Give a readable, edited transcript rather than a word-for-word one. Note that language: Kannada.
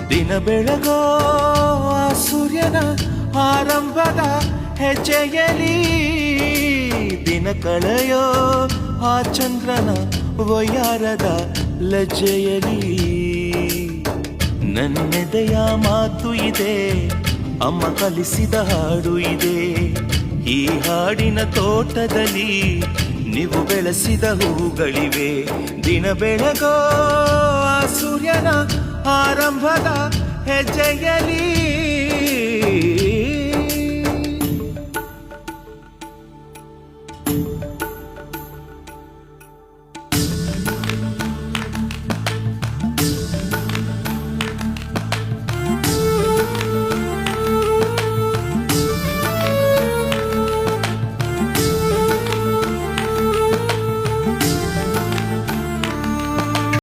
ದಿನ ಬೆಳಗೋ ಆ ಸೂರ್ಯನ ಆರಂಭದ ಹೆಜ್ಜೆಯಲಿ, ದಿನ ಕಳೆಯೋ ಆ ಚಂದ್ರನ ವಯ್ಯಾರದ ಲಜ್ಜೆಯಲಿ. ನನ್ನೆದೆಯ ಮಾತು ಇದೆ, ಅಮ್ಮ ಕಲಿಸಿದ ಹಾಡು ಇದೆ. ಈ ಹಾಡಿನ ತೋಟದಲ್ಲಿ ನೀವು ಬೆಳೆಸಿದ ಹೂಗಳಿವೆ. ದಿನ ಬೆಳಗೋ ಆ ಸೂರ್ಯನ ಆರಂಭದ ಹೆಜ್ಜೆಯಲಿ.